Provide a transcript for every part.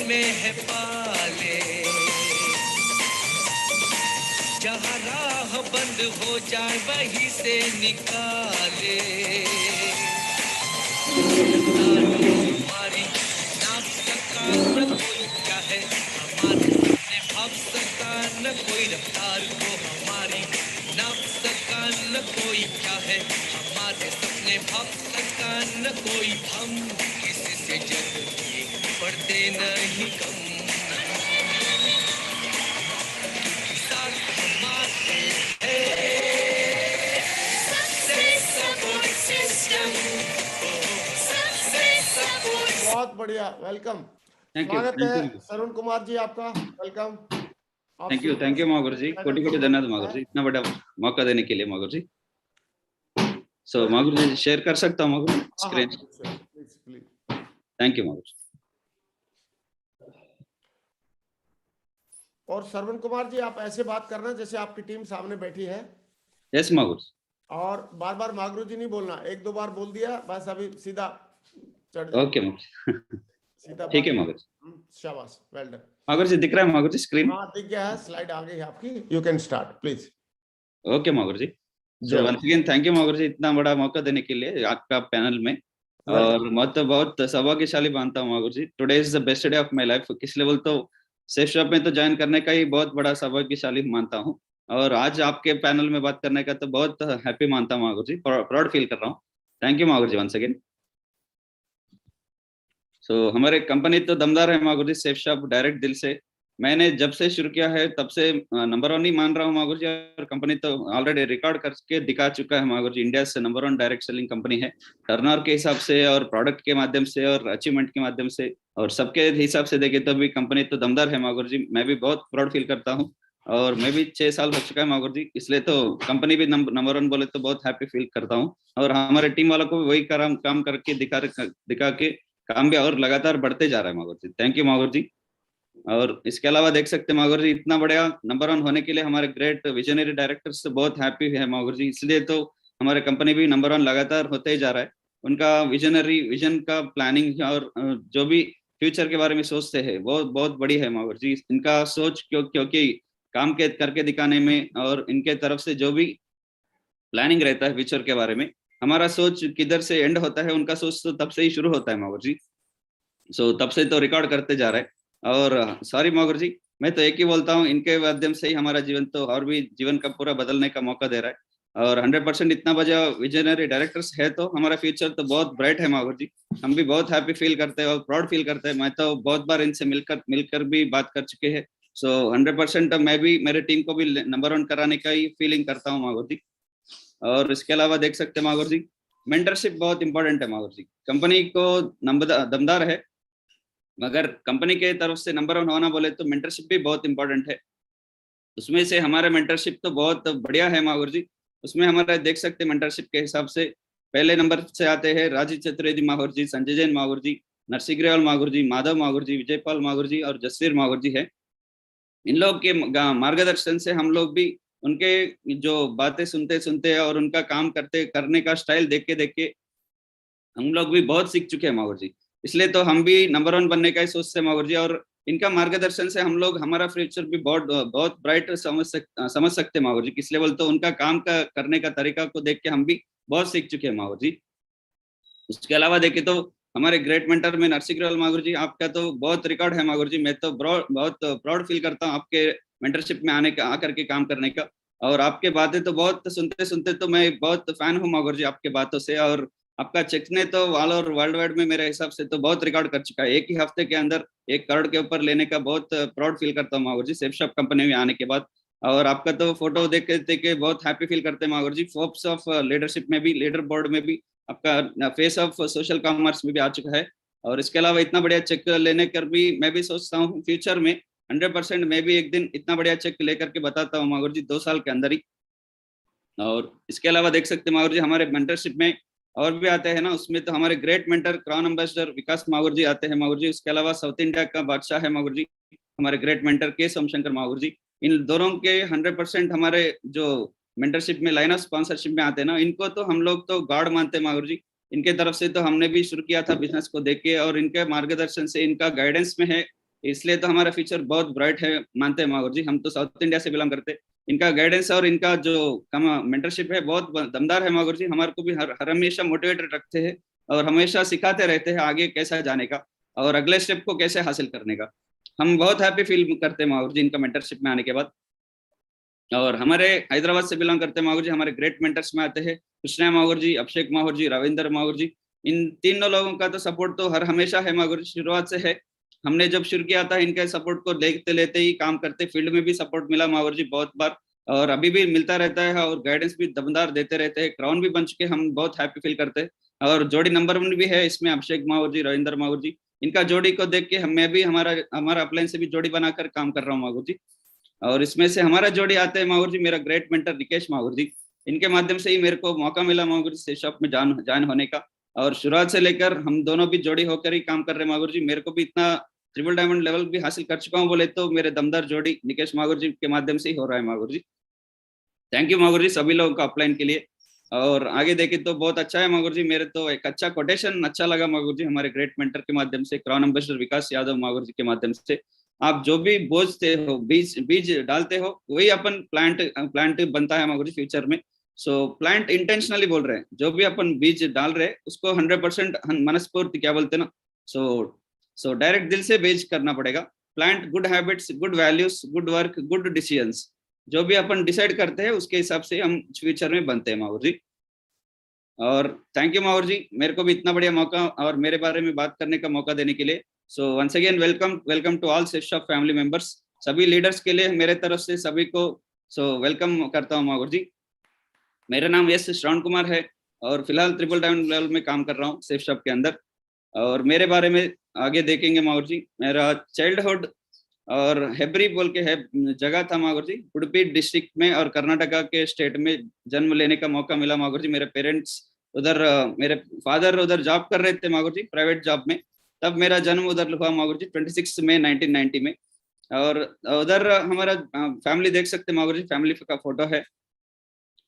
में है पाले, जहाँ राह बंद हो जाए वहीं से निकाले। हमारी नाप सका न कोई क्या है, हमारे सपने भाप सका न कोई रफ्तार को, हमारी नाप सका न कोई क्या है, हमारे सपने भाप सका न कोई। हम किसी से जग के पढ़ते नहीं कम, साथ हमारे है सबसे सपोर्ट सिस्टम, सबसे सपोर्ट। बहुत बढ़िया, वेलकम। स्वागत है सरुण कुमार जी आपका, वेलकम। थैंक यू मागुर जी, कोटि कोटि धन्यवाद मागुर जी, इतना बड़ा मौका देने के लिए मागुर जी। सो मागुर जी शेयर कर सकता हूँ मागुर स्क्रीन? थैंक यू मागुर। और सरवण कुमार जी, आप ऐसे बात करना जैसे आपकी टीम सामने बैठी है। यस मागुर। और बार बार मागुर जी नहीं बोलना, एक दो बार बोल दिया बस, अभी सीधा चढ़ जाओ। ओके मागुर, सीधा ठीक है मागुर। शाबाश, वेल डन। मागुर जी दिख रहा है मागुर जी स्क्रीन? हाँ दिख गया है, स्लाइड आ गई है आपकी, you can start please. Okay Magur ji. So once again thank you Magur ji, इतना बड़ा मौका देने के लिए आपका पैनल में। और मैं तो बहुत सौभाग्यशाली मानता हूँ Magur ji. Today is the best day of my life. किस लेवल तो सेफ शॉप में तो ज्वाइन करने का ही बहुत बड़ा सौभाग्यशाली मानता हूँ, और आज आपके पैनल में बात करने का तो बहुत हैप्पी मानता हूँ मागुर जी, प्राउड फील कर रहा हूँ। Thank you Magur ji once again. सो हमारे कंपनी तो दमदार है मागुर जी, सेफ शॉप डायरेक्ट दिल से मैंने जब से शुरू किया है तब से नंबर 1 ही मान रहा हूँ मागुर जी। और कंपनी तो ऑलरेडी रिकॉर्ड करके दिखा चुका है मागुर जी, इंडिया से नंबर 1 डायरेक्ट सेलिंग कंपनी है। टर्नओवर के हिसाब से और प्रोडक्ट के माध्यम से और अचीवमेंट के माध्यम से और सबके हिसाब से देखे तो भी कंपनी तो दमदार है मागुर जी। मैं भी बहुत प्राउड फील करता हूँ, और मैं भी 6 साल हो चुका है मागुर जी, इसलिए तो कंपनी भी नंबर 1 बोले तो बहुत हैप्पी फील करता हूँ। और हमारे टीम वालों को वही काम करके दिखा के काम भी और लगातार बढ़ते जा रहा है मागुर जी। थैंक यू मागुर जी। और इसके अलावा देख सकते हैं मागुर जी, इतना बड़ा नंबर 1 होने के लिए हमारे ग्रेट विजनरी डायरेक्टर्स से बहुत हैप्पी है मागुर जी, इसलिए तो हमारे कंपनी भी नंबर 1 लगातार होते ही जा रहा है। उनका विजन का प्लानिंग और जो भी फ्यूचर के बारे में सोचते हैं वो बहुत बड़ी है मागुर जी। इनका सोच क्योंकि काम के करके दिखाने में और इनके तरफ से जो भी प्लानिंग रहता है फ्यूचर के बारे में, हमारा सोच किधर से एंड होता है उनका सोच तो तब से ही शुरू होता है मागुर जी। सो तब से तो रिकॉर्ड करते जा रहे हैं। और सॉरी मागुर जी, मैं तो एक ही बोलता हूँ, इनके माध्यम से ही हमारा जीवन तो और भी जीवन का पूरा बदलने का मौका दे रहा है। और 100% इतना बजा विजनरी डायरेक्टर्स है तो हमारा फ्यूचर तो बहुत ब्राइट है मागुर जी। हम भी बहुत हैप्पी फील करते हैं और प्राउड फील करते हैं। मैं तो बहुत बार इनसे मिलकर भी बात कर चुके हैं। सो 100% मैं भी मेरे टीम को भी नंबर 1 कराने का ही फीलिंग करता हूँ मागुर जी। और इसके अलावा देख सकते हैं मागुर जी, मेंटरशिप बहुत इंपॉर्टेंट है मागुर जी। कंपनी को दमदार है, मगर कंपनी के तरफ से नंबर 1 होना बोले तो मेंटरशिप भी बहुत इंपॉर्टेंट है। उसमें से हमारा मेंटरशिप तो बहुत बढ़िया है मागुर जी। उसमें हमारा देख सकते हैं मेंटरशिप के हिसाब से पहले नंबर से आते हैं राजीव चतुर्वेदी मागुर जी, संजय जैन मागुर जी, नरसिंह मागुर जी, माधव मागुर जी, विजयपाल मागुर जी और जसवीर मागुर जी है। इन लोग के मार्गदर्शन से हम लोग भी उनके जो बातें सुनते सुनते और उनका काम करने का स्टाइल देख के हम लोग भी बहुत सीख चुके हैं मागुर जी। इसलिए तो हम भी नंबर 1 बनने का ही सोचते हैं मागुर जी। और इनका मार्गदर्शन से हम लोग हमारा फ्यूचर भी बहुत ब्राइट समझ सकते हैं मागुर जी। किस लेवल तो उनका काम का करने का तरीका को देख के हम भी बहुत सीख चुके हैं मागुर जी। उसके अलावा देखे तो हमारे ग्रेट मेंटर में नरसिंह मागुर जी, आपका तो बहुत रिकॉर्ड है मागुर जी। मैं तो बहुत प्राउड फील करता हूँ आपके मेंटरशिप में आकर के काम करने का। और आपके बातें तो बहुत सुनते सुनते तो मैं बहुत फैन हूँ मागुर जी आपके बातों से। और आपका चेक ने तो ऑल ओवर वर्ल्ड वाइड में मेरे हिसाब से तो बहुत रिकॉर्ड कर चुका है। एक ही हफ्ते के अंदर 1 करोड़ के ऊपर लेने का बहुत प्राउड फील करता हूँ मागुर जी सेफ शॉप कंपनी में आने के बाद। और आपका तो फोटो देख के बहुत हैप्पी फील करते हैं मागुर जी। फोर्ब्स ऑफ लीडरशिप में भी, लीडर बोर्ड में भी आपका फेस ऑफ सोशल कॉमर्स में भी आ चुका है। और इसके अलावा इतना बढ़िया चेक लेने कर भी मैं भी सोचता हूँ फ्यूचर में 100% मैं भी एक दिन इतना बढ़िया चेक लेकर के बताता हूँ मागुर जी 2 साल के अंदर ही। और इसके अलावा देख सकते हैं मागुर जी, हमारे मेंटरशिप में और भी आते हैं ना, उसमें तो हमारे ग्रेट मेंटर क्राउन एम्बेसडर विकास मागुर जी आते हैं मागुर जी। उसके अलावा साउथ इंडिया का बादशाह है मागुर जी हमारे ग्रेट मेंटर के सोमशंकर मागुर जी। इन दोनों के 100% हमारे जो मेंटरशिप में लाइन ऑफ स्पॉन्सरशिप में आते हैं ना, इनको तो हम लोग तो गॉड मानते हैं मागुर जी। इनके तरफ से तो हमने भी शुरू किया था बिजनेस को देख के, और इनके मार्गदर्शन से, इनका गाइडेंस में है इसलिए तो हमारा फ्यूचर बहुत ब्राइट है मानते हैं मागुर जी। हम तो साउथ इंडिया से बिलोंग करते हैं। इनका गाइडेंस और इनका जो मेंटरशिप है बहुत दमदार है मागुर जी। हमारे को भी हर हमेशा मोटिवेटेड रखते हैं और हमेशा सिखाते रहते हैं आगे कैसा जाने का और अगले स्टेप को कैसे हासिल करने का। हम बहुत हैप्पी फील करते हैं मागुर जी इनका मेंटरशिप में आने के बाद। और हमारे हैदराबाद से बिलोंग करते हैं मागुर जी, हमारे ग्रेट मेंटर्स में आते हैं कृष्णा मागुर जी, अभिषेक मागुर जी, रविंदर मागुर जी। इन तीनों लोगों का तो सपोर्ट तो हर हमेशा है मागुर जी, शुरुआत से है। हमने जब शुरू किया था इनके सपोर्ट को लेते लेते ही काम करते, फील्ड में भी सपोर्ट मिला मागुर जी बहुत बार और अभी भी मिलता रहता है और गाइडेंस भी दमदार देते रहते हैं। क्राउन भी बन चुके, हम बहुत हैप्पी फील करते हैं। और जोड़ी नंबर 1 भी है इसमें अभिषेक मागुर जी, रविंदर मागुर जी। इनका जोड़ी को देख के मैं भी हमारा हमारा अपलाइन से भी जोड़ी बनाकर काम कर रहा हूँ मागुर जी। और इसमें से हमारा जोड़ी आते हैं मागुर जी, मेरा ग्रेट मेंटर निकेश मागुर जी। इनके माध्यम से ही मेरे को मौका मिला मागुर जी सेफ शॉप में ज्वाइन होने का। और शुरुआत से लेकर हम दोनों भी जोड़ी होकर ही काम कर रहे हैं मागुर जी। मेरे को भी इतना ट्रिपल डायमंड लेवल भी हासिल कर चुका हूँ बोले तो मेरे दमदार जोड़ी निकेश मागुर जी के माध्यम से ही हो रहा है मागुर जी। थैंक यू मागुर जी सभी लोगों का अपलाइन के लिए। और आगे देखे तो बहुत अच्छा है मागुर जी। मेरे तो एक अच्छा कोटेशन अच्छा लगा मागुर जी हमारे ग्रेट मेंटर के माध्यम से, क्राउन एम्बेसडर विकास यादव मागुर जी के माध्यम से। आप जो भी बोझते हो, बीज बीज डालते हो, वही अपन प्लांट बनता है मागुर जी फ्यूचर में। सो प्लांट इंटेंशनली बोल रहे हैं, जो भी अपन बीज डाल रहे हैं उसको 100% मनस्फूर्ति क्या बोलते हैं ना, सो डायरेक्ट दिल से बीज करना पड़ेगा। Plant good habits, good values, good work, good decisions. जो भी अपन डिसाइड करते हैं उसके हिसाब से हम फ्यूचर में बनते हैं माहौर जी। और थैंक यू माहौर जी, मेरे को भी इतना बढ़िया मौका और मेरे बारे में बात करने का मौका देने के लिए। So once again welcome to all Safe Shop family members. सभी लीडर्स के लिए मेरे तरफ से सभी को वेलकम करता हूँ माहौर जी। मेरा नाम यस श्रवण कुमार है और फिलहाल ट्रिपल डायमंड लेवल में काम कर रहा हूँ सेफ शॉप के अंदर। और मेरे बारे में आगे देखेंगे माहौर जी। मेरा चाइल्डहुड और हेब्री बोल के है जगह था मागुर जी, उडुपी डिस्ट्रिक्ट में और कर्नाटका के स्टेट में जन्म लेने का मौका मिला मागुर जी। मेरे पेरेंट्स उधर, मेरे फादर उधर जॉब कर रहे थे मागुर जी, प्राइवेट जॉब में। तब मेरा जन्म उधर हुआ मागुर जी 26 मई 1990 में। और उधर हमारा फैमिली देख सकते मागुर जी, फैमिली का फोटो है।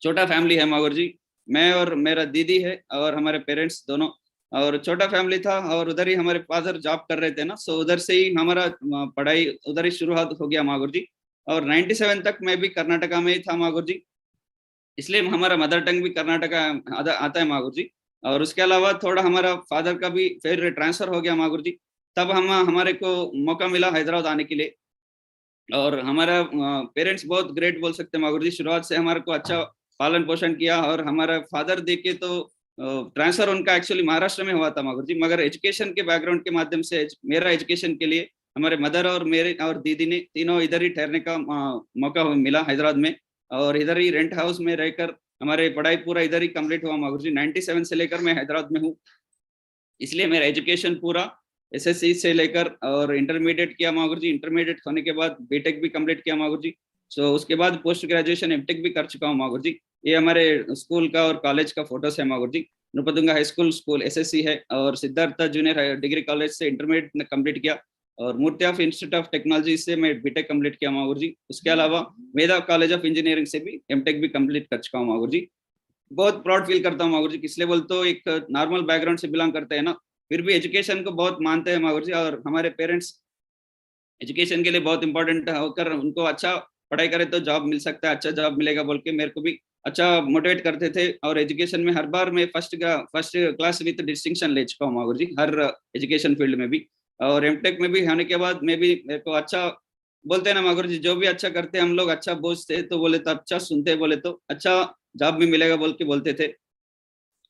छोटा फैमिली है मागुर जी, मैं और मेरा दीदी है और हमारे पेरेंट्स दोनों। और छोटा फैमिली था और उधर ही हमारे फादर जॉब कर रहे थे ना, सो उधर से ही हमारा पढ़ाई उधर ही शुरुआत हो गया मागुर जी। और 97 तक मैं भी कर्नाटका में ही था मागुर जी, इसलिए हमारा मदर टंग भी कर्नाटका आता है मागुर जी। और उसके अलावा थोड़ा हमारा फादर का भी फिर ट्रांसफर हो गया मागुर जी। तब हमारे को मौका मिला हैदराबाद आने के लिए। और हमारा पेरेंट्स बहुत ग्रेट बोल सकते हैं मागुर जी, शुरुआत से हमारे को अच्छा पालन पोषण किया। और हमारा फादर देखे तो ट्रांसफर उनका एक्चुअली महाराष्ट्र में हुआ था मागुर जी, मगर एजुकेशन के बैकग्राउंड के माध्यम से मेरा एजुकेशन के लिए हमारे मदर और मेरे और दीदी ने तीनों इधर ही ठहरने का मौका मिला हैदराबाद में। और इधर ही रेंट हाउस में रहकर हमारे पढ़ाई पूरा इधर ही कंप्लीट हुआ मागुर जी। 97 से लेकर मैं हैदराबाद में हूँ, इसलिए मेरा एजुकेशन पूरा एसएससी से लेकर और इंटरमीडिएट किया मागुर जी। इंटरमीडिएट होने के बाद बीटेक भी कंप्लीट किया मागुर जी। सो उसके बाद पोस्ट ग्रेजुएशन एमटेक भी कर चुका हूँ मागुर जी। ये हमारे स्कूल का और कॉलेज का फोटोस है मागुर जी। नृपतुंगा हाई स्कूल एसएससी है और सिद्धार्थ जूनियर डिग्री कॉलेज से इंटरमीडिएट कंप्लीट किया और मूर्ति ऑफ इंस्टीट्यूट ऑफ टेक्नोलॉजी से मैं बीटेक कंप्लीट किया मागुर जी। उसके अलावा वेदा कॉलेज ऑफ इंजीनियरिंग से भी एमटेक भी कंप्लीट कर चुका हूँ मागुर जी। बहुत प्राउड फील करता हूँ मागुर जी, किस लेवल तो एक नॉर्मल बैकग्राउंड से बिलोंग करते हैं ना, फिर भी एजुकेशन को बहुत मानते हैं मागुर जी। और हमारे पेरेंट्स एजुकेशन के लिए बहुत इंपॉर्टेंट होकर उनको अच्छा पढ़ाई करे तो जॉब मिल सकता है, अच्छा जॉब मिलेगा बोल के मेरे को भी अच्छा मोटिवेट करते थे। और एजुकेशन में हर बार मैं फर्स्ट क्लास विद डिस्टिंक्शन ले चुका हूँ मागुर जी, हर एजुकेशन फील्ड में भी। और एमटेक में भी होने के बाद मैं भी, मेरे को अच्छा बोलते हैं ना मागुर जी, जो भी अच्छा करते हम लोग अच्छा बोझते तो बोले तो अच्छा सुनते बोले तो अच्छा जॉब भी मिलेगा बोल के बोलते थे।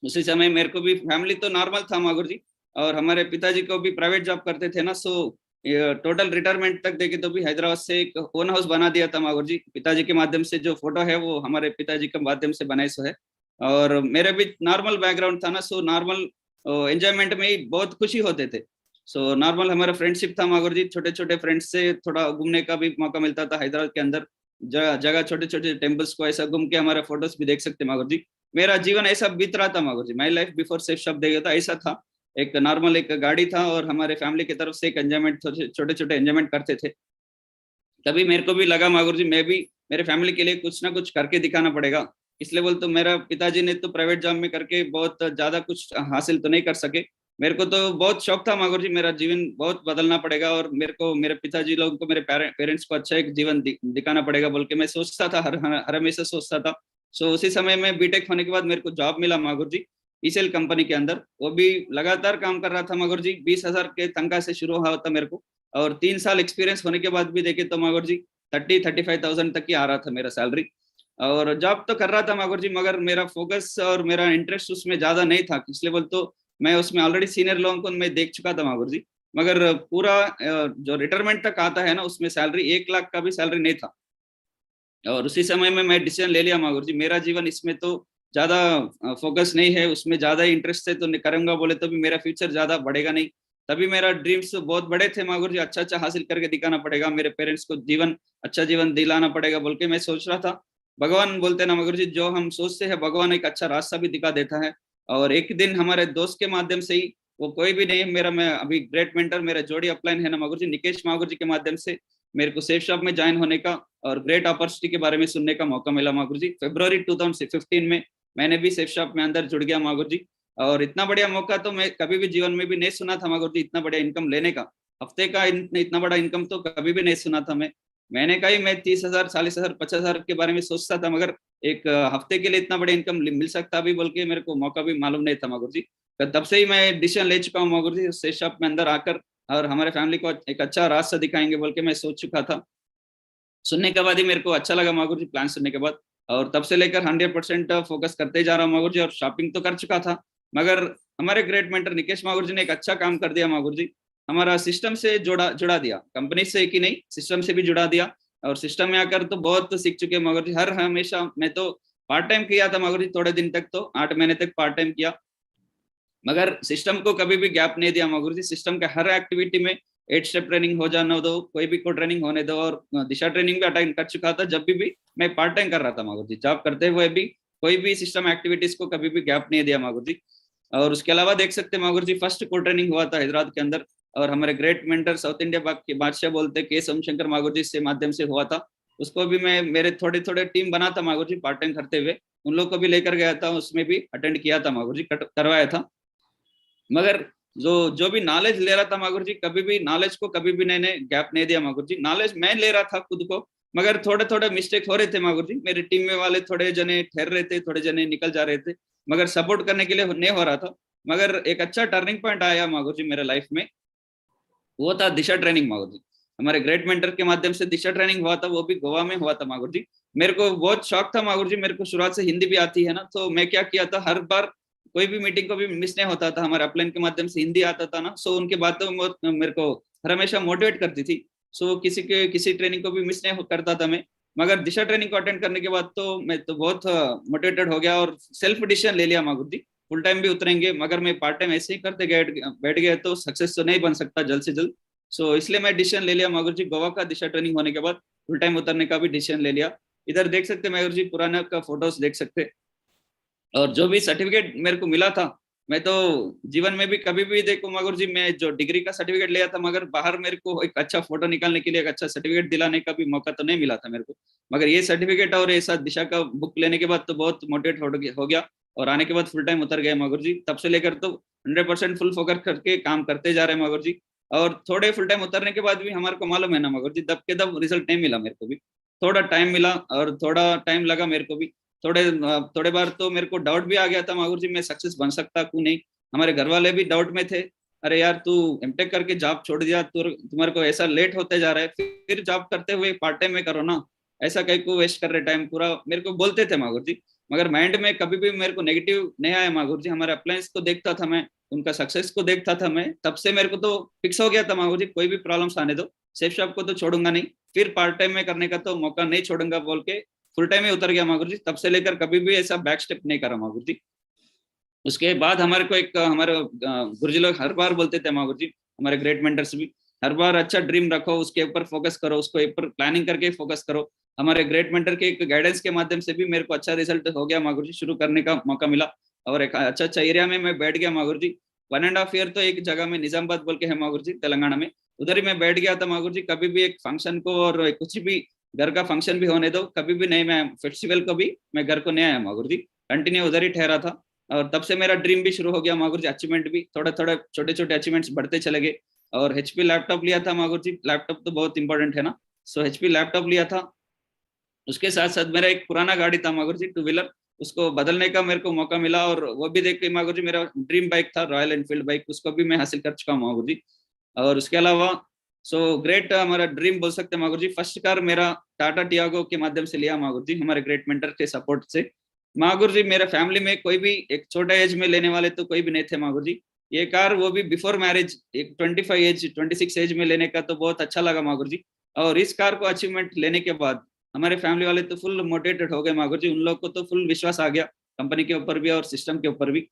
उसी समय मेरे को भी फैमिली तो नॉर्मल था मागुर जी और हमारे पिताजी को भी प्राइवेट जॉब करते थे ना, सो टोटल रिटायरमेंट तक देखे तो भी हैदराबाद से एक ओन हाउस बना दिया था मागुर जी पिताजी के माध्यम से। जो फोटो है वो हमारे पिताजी के माध्यम से बनाई सो है। और मेरा भी नॉर्मल बैकग्राउंड था ना, सो नॉर्मल एंजॉयमेंट में ही बहुत खुशी होते थे। सो नॉर्मल हमारा फ्रेंडशिप था मागुर जी, छोटे छोटे फ्रेंड्स से थोड़ा घूमने का भी मौका मिलता था हैदराबाद के अंदर। जगह छोटे छोटे टेम्पल्स को ऐसा घूम के हमारे फोटोज भी देख सकते मागुर जी। मेरा जीवन ऐसा बीत रहा था Magur ji, my life before safe shop देखा था ऐसा था। एक नॉर्मल एक गाड़ी था और हमारे फैमिली की तरफ से एक एंजॉयमेंट, छोटे छोटे एंजॉयमेंट करते थे। तभी मेरे को भी लगा मागुर जी मैं भी मेरे फैमिली के लिए कुछ ना कुछ करके दिखाना पड़ेगा। इसलिए बोल तो मेरा पिताजी ने तो प्राइवेट जॉब में करके बहुत ज्यादा कुछ हासिल तो नहीं कर सके, मेरे को तो बहुत शौक था मागुर जी, मेरा जीवन बहुत बदलना पड़ेगा और मेरे को मेरे पिताजी लोगों को, मेरे पेरेंट्स को अच्छा एक जीवन दिखाना पड़ेगा बोल के मैं सोचता था, हर हमेशा सोचता था। सो उसी समय में बीटेक होने के बाद मेरे को जॉब मिला मागुर जी, ईसेल कंपनी के अंदर। वो भी लगातार काम कर रहा था मागुर जी, 20,000 के तनख्वाह से शुरू हुआ था मेरे को। और 3 साल एक्सपीरियंस होने के बाद भी देखे तो मागुर जी 35,000 तक ही आ रहा था मेरा सैलरी। और जॉब तो कर रहा था मागुर जी, मगर मेरा फोकस और मेरा इंटरेस्ट उसमें ज्यादा नहीं था, इसलिए बोल तो मैं उसमें ऑलरेडी सीनियर लोगों को मैं देख चुका था मागुर जी। मगर पूरा जो रिटायरमेंट तक आता है ना, उसमें सैलरी 1 लाख का भी सैलरी नहीं था। और उसी समय में मैं डिसीजन ले लिया मागुर जी, मेरा जीवन इसमें तो ज्यादा फोकस नहीं है, उसमें ज्यादा इंटरेस्ट है तो नहीं करूंगा बोले तो भी मेरा फ्यूचर ज्यादा बढ़ेगा नहीं। तभी मेरा ड्रीम्स बहुत बड़े थे मागुर जी, अच्छा अच्छा हासिल करके दिखाना पड़ेगा, मेरे पेरेंट्स को जीवन अच्छा जीवन दिलाना पड़ेगा बोल के मैं सोच रहा था। भगवान बोलते ना मगर जी, जो हम सोचते हैं भगवान एक अच्छा रास्ता भी दिखा देता है। और एक दिन हमारे दोस्त के माध्यम से ही, वो कोई भी नहीं मेरा, मैं अभी ग्रेट मेंटर मेरा जोड़ी अपलाइन है ना मगर जी, निकेश मागुर जी के माध्यम से मेरे को सेफ शॉप में ज्वाइन होने का और ग्रेट अपॉर्चुनिटी के बारे में सुनने का मौका मिला मागुर जी। फरवरी 2015 में मैंने भी सेफ शॉप में अंदर जुड़ गया मागुर जी। और इतना बढ़िया मौका तो मैं कभी भी जीवन में भी नहीं सुना था मागुर जी, इतना बढ़िया इनकम लेने का। हफ्ते का इतना बड़ा इनकम तो कभी भी नहीं सुना था मैंने कहा मैं 30,000 40,000 50,000 के बारे में सोचता था, मगर एक हफ्ते के लिए इतना बड़ा इनकम मिल सकता भी बोल के मेरे को मौका भी मालूम नहीं था मागुर जी। तो तब से ही मैं डिसीजन ले चुका हूँ मागुर जी, सेफ शॉप में अंदर आकर और हमारे फैमिली को एक अच्छा रास्ता दिखाएंगे बोल के मैं सोच चुका था। सुनने के बाद ही मेरे को अच्छा लगा मागुर जी, प्लान सुनने के बाद। और तब से लेकर 100% फोकस करते जा रहा हूँ मागुर जी। और शॉपिंग तो कर चुका था, मगर हमारे ग्रेट मेंटर निकेश मागुर जी ने एक अच्छा काम कर दिया मागुर जी, हमारा सिस्टम से जुड़ा जुड़ा दिया, कंपनी से एक ही नहीं सिस्टम से भी जुड़ा दिया। और सिस्टम में आकर तो बहुत सीख चुके हैं मागुर जी। हर हमेशा मैं तो पार्ट टाइम किया था मागुर जी, थोड़े दिन तक तो 8 महीने तक पार्ट टाइम किया, मगर सिस्टम को कभी भी गैप नहीं दिया मागुर जी। सिस्टम के हर एक्टिविटी में 8 स्टेप ट्रेनिंग हो जाना दो, कोई भी को ट्रेनिंग होने दो। और दिशा ट्रेनिंग भी अटेंड कर चुका था जब भी मैं पार्ट टाइम कर रहा था मागुर जी, जॉब करते हुए भी कोई भी सिस्टम एक्टिविटीज को कभी भी गैप नहीं दिया मागुर जी। और उसके अलावा देख सकते हैं मागुर जी, फर्स्ट को ट्रेनिंग हुआ था हैदराबाद के अंदर, और हमारे ग्रेट मेंटर साउथ इंडिया के बादशाह बोलते के सोमशंकर मागुर जी से माध्यम से हुआ था। उसको भी मैं मेरे थोड़े थोड़े टीम बना था मागुर जी पार्ट टाइम करते हुए, उन लोग को भी लेकर गया था, उसमें भी अटेंड किया था मागुर जी, करवाया था। मगर जो जो भी नॉलेज ले रहा था मागुर जी, कभी भी नॉलेज को कभी भी मैंने गैप नहीं दिया मागुर जी। नॉलेज मैं ले रहा था खुद को, मगर थोड़े थोड़े मिस्टेक हो रहे थे मागुर जी, मेरे टीम में वाले थोड़े जने ठहर रहे थे, थोड़े जने निकल जा रहे थे, मगर सपोर्ट करने के लिए नहीं हो रहा था। मगर एक अच्छा टर्निंग पॉइंट आया मागुर जी मेरे लाइफ में, वो था दिशा ट्रेनिंग मागुर जी। हमारे ग्रेट मेंटर के माध्यम से दिशा ट्रेनिंग हुआ था, वो भी गोवा में हुआ था मागुर जी। मेरे को बहुत शौक था मागुर जी, मेरे को शुरुआत से हिंदी भी आती है ना, तो मैं क्या किया था, हर बार कोई भी मीटिंग को भी मिस नहीं होता था, हमारे अपलाइन के माध्यम से हिंदी आता था ना, सो उनकी बातों मेरे को हर हमेशा मोटिवेट करती थी। सो किसी ट्रेनिंग को भी मिस नहीं करता था मैं। मगर दिशा ट्रेनिंग को अटेंड करने के बाद तो मैं तो बहुत मोटिवेटेड हो गया और सेल्फ डिसीजन ले लिया मागुर जी, फुल टाइम भी उतरेंगे, मगर मैं पार्ट टाइम ऐसे ही करते बैठ गया तो सक्सेस तो नहीं बन सकता जल्द से जल्द। सो इसलिए मैं डिसीजन ले लिया मागुर जी, गोवा का दिशा ट्रेनिंग होने के बाद फुल टाइम उतरने का भी डिसीजन ले लिया। इधर देख सकते मागुर जी, पुराना का फोटोज देख सकते। और जो भी सर्टिफिकेट मेरे को मिला था, मैं तो जीवन में भी कभी भी देखो मागुर जी, मैं जो डिग्री का सर्टिफिकेट लिया था, मगर बाहर मेरे को एक अच्छा फोटो निकालने के लिए एक अच्छा सर्टिफिकेट दिलाने का भी मौका तो नहीं मिला था मेरे को। मगर ये सर्टिफिकेट और ऐसा दिशा का बुक लेने के बाद तो बहुत मोटिवेट हो गया। और आने के बाद फुल टाइम उतर गए मागुर जी, तब से लेकर तो 100% फुल फोकस करके काम करते जा रहे हैं मागुर जी। और थोड़े फुल टाइम उतरने के बाद भी हमारे को मालूम है ना मागुर जी, दब के दब रिजल्ट नहीं मिला मेरे को भी, थोड़ा टाइम मिला और थोड़ा टाइम लगा मेरे को भी। थोड़े बार तो मेरे को डाउट भी आ गया था मागुर जी, मैं सक्सेस बन सकता क्यों नहीं। हमारे घर वाले भी डाउट में थे, अरे यार तू एमटेक करके जॉब छोड़ दिया, तुम्हारे को ऐसा लेट होते जा रहा है, फिर जॉब करते हुए पार्ट टाइम में करो ना, ऐसा कहीं को वेस्ट कर रहे टाइम पूरा, मेरे को बोलते थे मागुर जी। मगर माइंड में कभी भी मेरे को नेगेटिव नहीं आया मागुर जी, हमारे अप्लायंस को देखता था मैं, उनका सक्सेस को देखता था मैं, तब से मेरे को तो फिक्स हो गया था मागुर जी, कोई भी प्रॉब्लम्स आने दो, सेफ शॉप को तो छोड़ूंगा नहीं, फिर पार्ट टाइम में करने का तो मौका नहीं छोड़ूंगा बोल के फुल टाइम में उतर गया मागुर जी। तब से लेकर कभी भी ऐसा बैक स्टेप नहीं करा मागुर जी। उसके बाद हमारे को एक हमारे गुरुजी लोग हर बार बोलते थे मागुर जी, हमारे ग्रेट मेंटर्स भी, हर बार अच्छा ड्रीम रखो, उसके ऊपर फोकस करो, उसको ऊपर प्लानिंग करके फोकस करो। हमारे ग्रेट मेंटर के एक गाइडेंस के माध्यम से भी मेरे को अच्छा रिजल्ट हो गया मागुर जी, शुरू करने का मौका मिला और एक अच्छा अच्छा एरिया में मैं बैठ गया मागुर जी। 1.5 ईयर तो एक जगह में निजामाबाद बोल के है मागुर जी, तेलंगाना में, उधर ही मैं बैठ गया था मागुर जी। कभी भी एक फंक्शन को और कुछ भी घर का फंक्शन भी होने दो, कभी भी नहीं, मैं फेस्टिवल को भी मैं घर को नहीं आया मागुर जी, कंटिन्यू उधर ही ठहरा था। और तब से मेरा ड्रीम भी शुरू हो गया मागुर जी, अचीवमेंट भी थोड़ा थोड़ा छोटे छोटे अचीवमेंट्स बढ़ते चले गए। और HP लैपटॉप लिया था मागुर जी, लैपटॉप तो बहुत इंपॉर्टेंट है ना, सो HP लैपटॉप लिया था। उसके साथ साथ मेरा एक पुराना गाड़ी था मागुर जी, 2 व्हीलर, उसको बदलने का मेरे को मौका मिला, और वो भी देख के मागुर जी मेरा ड्रीम बाइक था रॉयल एनफील्ड बाइक, उसको भी मैं हासिल कर चुका हूँ मागुर जी। और उसके अलावा सो ग्रेट हमारा ड्रीम बोल सकते हैं मागुर जी, फर्स्ट कार मेरा टाटा टियागो के माध्यम से लिया मागुर जी, हमारे ग्रेट मेंटर के सपोर्ट से। मागुर जी मेरे फैमिली में कोई भी एक छोटा एज में लेने वाले तो कोई भी नहीं थे मागुर जी, ये कार वो भी बिफोर मैरिज, एक 26 एज में लेने का तो बहुत अच्छा लगा मागुर जी। और इस कार को अचीवमेंट लेने के बाद हमारे फैमिली वाले तो फुल मोटिवेटेड हो गए मागुर जी, उन लोग को तो फुल विश्वास आ गया कंपनी के ऊपर भी और सिस्टम के ऊपर भी।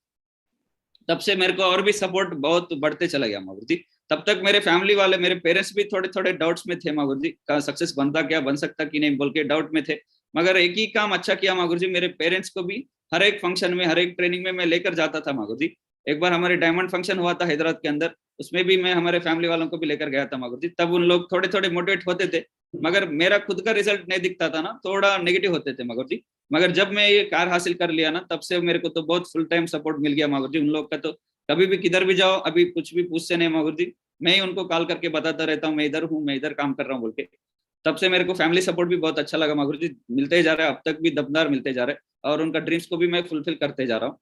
तब से मेरे को और भी सपोर्ट बहुत बढ़ते चला गया मागुर जी। तब तक मेरे फैमिली वाले, मेरे पेरेंट्स भी थोड़े थोड़े डाउट्स में थे मागुर जी, का सक्सेस बनता क्या, बन सकता कि नहीं बोल के डाउट में थे। मगर एक ही काम अच्छा किया मागुर जी, मेरे पेरेंट्स को भी हर एक फंक्शन में, हर एक ट्रेनिंग में मैं लेकर जाता था मागुर जी। एक बार हमारे डायमंड फंक्शन हुआ था हैदराबाद के अंदर, उसमें भी मैं हमारे फैमिली वालों को भी लेकर गया था मागुर जी। तब उन लोग थोड़े थोड़े मोटिवेट होते थे, मगर मेरा खुद का रिजल्ट नहीं दिखता था ना, थोड़ा नेगेटिव होते थे मागुर जी। मगर जब मैं ये कार हासिल कर लिया ना, तब से मेरे को तो बहुत फुल टाइम सपोर्ट मिल गया मागुर जी, उन लोग का तो कभी भी किधर भी जाओ, अभी कुछ भी पूछते नहीं मागुर जी, मैं ही उनको कॉल करके बताता रहता हूँ मैं इधर हूँ, मैं इधर काम कर रहा हूँ बोल के। तब से मेरे को फैमिली सपोर्ट भी बहुत अच्छा लगा मागुर जी, मिलते ही जा रहा है, अब तक भी दमदार मिलते जा रहे हैं, और उनका ड्रीम्स को भी मैं फुलफिल करते जा रहा हूँ।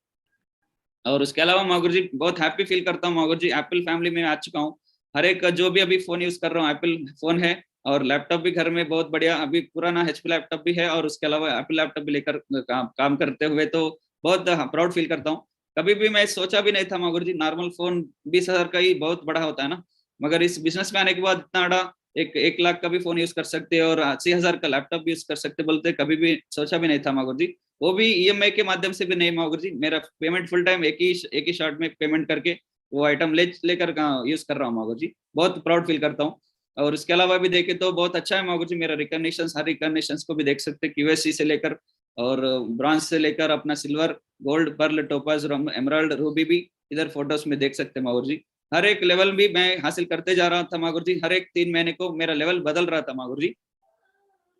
और उसके अलावा मागुर जी बहुत हैप्पी फील करता हूँ मागुर जी, एप्पल फैमिली में आ चुका हूँ। हर एक जो भी अभी फोन यूज कर रहा हूँ एप्पल फोन है, और लैपटॉप भी घर में बहुत बढ़िया, अभी पुराना HP लैपटॉप भी है, और उसके अलावा एप्पल लैपटॉप भी लेकर काम करते हुए तो बहुत प्राउड फील करता हूँ। कभी भी मैं सोचा भी नहीं था मागुर जी, नॉर्मल फोन 20,000 का ही बहुत बड़ा होता है ना, मगर इस बिजनेस में आने के बाद इतना बड़ा 1 लाख का भी फोन यूज कर सकते हैं और 80,000 का लैपटॉप भी यूज कर सकते बोलते, कभी भी सोचा भी नहीं था मागुर जी। वो भी EMI के माध्यम से भी नहीं मागुर जी, मेरा पेमेंट फुल टाइम एक ही शॉट में पेमेंट करके वो आइटम लेकर यूज कर रहा हूँ मागुर जी, बहुत प्राउड फील करता हूँ। और उसके अलावा भी देखे तो बहुत अच्छा है मागुर जी, मेरा रिकॉग्निशन, हर रिकॉग्निशन को भी देख सकते, QSC से लेकर और ब्रॉन्ज से लेकर अपना silver, gold, pearl, topaz, emerald, ruby भी इधर फोटोज में देख सकते मागुर जी। हर एक लेवल भी मैं हासिल करते जा रहा था मागुर जी, हर एक 3 महीने को मेरा लेवल बदल रहा था मागुर जी,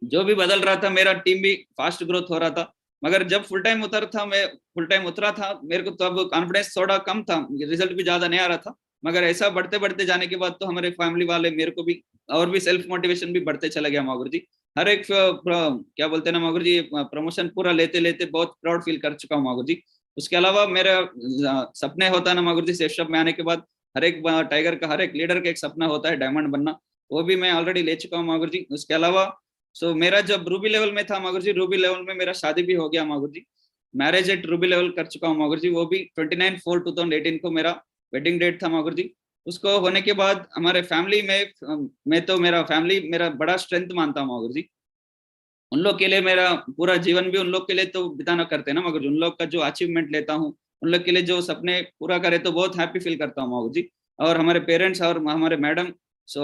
जो भी बदल रहा था, मेरा टीम भी फास्ट ग्रोथ हो रहा था। मगर जब फुल टाइम उतरा था मेरे को, तब कॉन्फिडेंस थोड़ा कम था, रिजल्ट भी ज्यादा नहीं आ रहा था। मगर ऐसा बढ़ते बढ़ते जाने के बाद तो हमारे फैमिली वाले मेरे को भी और भी सेल्फ मोटिवेशन भी बढ़ते चला गया मागुर जी। हर एक क्या बोलते हैं ना मागुर जी, प्रमोशन पूरा लेते लेते बहुत प्राउड फील कर चुका हूँ मागुर जी। उसके अलावा मेरा सपने होता है ना मागुर जी, सेफ शॉप में आने के बाद हर एक टाइगर का, हर एक लीडर का एक सपना होता है डायमंड बनना, वो भी मैं ऑलरेडी ले चुका हूँ मागुर जी। उसके अलावा मेरा जब रूबी लेवल में था मागुर जी, रूबी लेवल में मेरा शादी भी हो गया मागुर जी, मैरिज एट रूबी लेवल कर चुका हूँ मागुर जी, वो भी 29/4/2018 को मेरा वेडिंग डेट था मागुर जी। उसको होने के बाद हमारे फैमिली में मैं तो मेरा फैमिली मेरा बड़ा स्ट्रेंथ मानता हूँ मागुर जी। उन लोग के लिए मेरा पूरा जीवन भी उन लोग के लिए तो बिताना करते हैं ना मगर, उन लोग का जो अचीवमेंट लेता हूँ, उन लोग के लिए जो सपने पूरा करे तो बहुत हैप्पी फील करता हूँ मागुर जी। और हमारे पेरेंट्स और हमारे मैडम,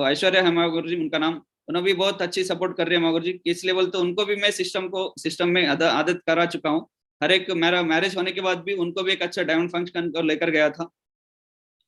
ऐश्वर्या है मागुर जी उनका नाम, उन्होंने भी बहुत अच्छी सपोर्ट कर रही है मागुर जी। किस लेवल तो उनको भी मैं सिस्टम में आदत करा चुका हूँ। हर एक मेरा मैरिज होने के बाद भी उनको भी एक अच्छा डायमंड फंक्शन को लेकर गया था,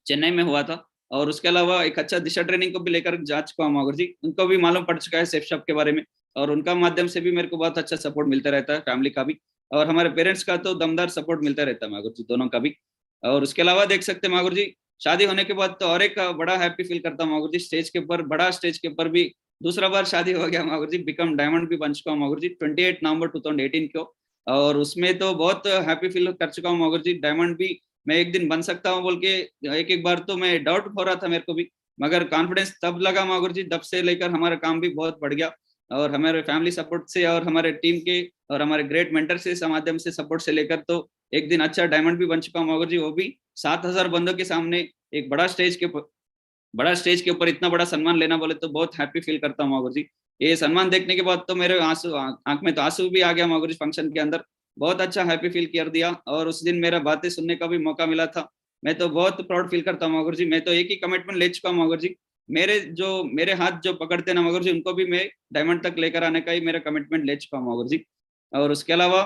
चेन्नई में हुआ था। और उसके अलावा एक अच्छा दिशा ट्रेनिंग को भी लेकर जा चुका हूँ मागुर जी, उनको भी मालूम पड़ चुका है सेफ शॉप के बारे में, और उनका माध्यम से भी मेरे को बहुत अच्छा सपोर्ट मिलता रहता है, फैमिली का भी और हमारे पेरेंट्स का तो दमदार सपोर्ट मिलता रहता है मागुर जी, दोनों का भी। और उसके अलावा देख सकते हैं मागुर जी, शादी होने के बाद तो और एक बड़ा हैप्पी फील करता हूँ मागुर जी, स्टेज के ऊपर, बड़ा स्टेज के ऊपर भी दूसरा बार शादी हो गया मागुर जी, बिकम डायमंड भी बन चुका हूँ मागुर जी 28 नवंबर 2018 को। और उसमें तो बहुत हैप्पी फील कर चुका हूँ मागुर जी, डायमंड भी मैं एक दिन बन सकता हूँ बोल के एक एक बार तो मैं डाउट हो रहा था मेरे को भी, मगर कॉन्फिडेंस तब लगा मागुर जी, तब से लेकर हमारा काम भी बहुत बढ़ गया। और हमारे फैमिली सपोर्ट से और हमारे टीम के और हमारे ग्रेट मेंटर से माध्यम से सपोर्ट से लेकर तो एक दिन अच्छा डायमंड भी बन चुका हूँ मागुर जी, वो भी 7,000 बंदों के सामने एक बड़ा स्टेज के ऊपर इतना बड़ा सम्मान लेना बोले तो बहुत हैप्पी फील करता हूँ मागुर जी। ये सम्मान देखने के बाद तो मेरे आंख में तो आंसू भी आ गया मागुर जी, फंक्शन के अंदर बहुत अच्छा हैप्पी फील कर दिया। और उस दिन मेरा बातें सुनने का भी मौका मिला था, मैं तो बहुत प्राउड फील करता हूँ मागुर जी। मैं तो एक ही कमिटमेंट ले चुका हूँ मागुर जी, मेरे हाथ जो पकड़ते ना मागुर जी, उनको भी मैं डायमंड तक लेकर आने का ही मेरा कमिटमेंट ले चुका हूँ मागुर जी। और उसके अलावा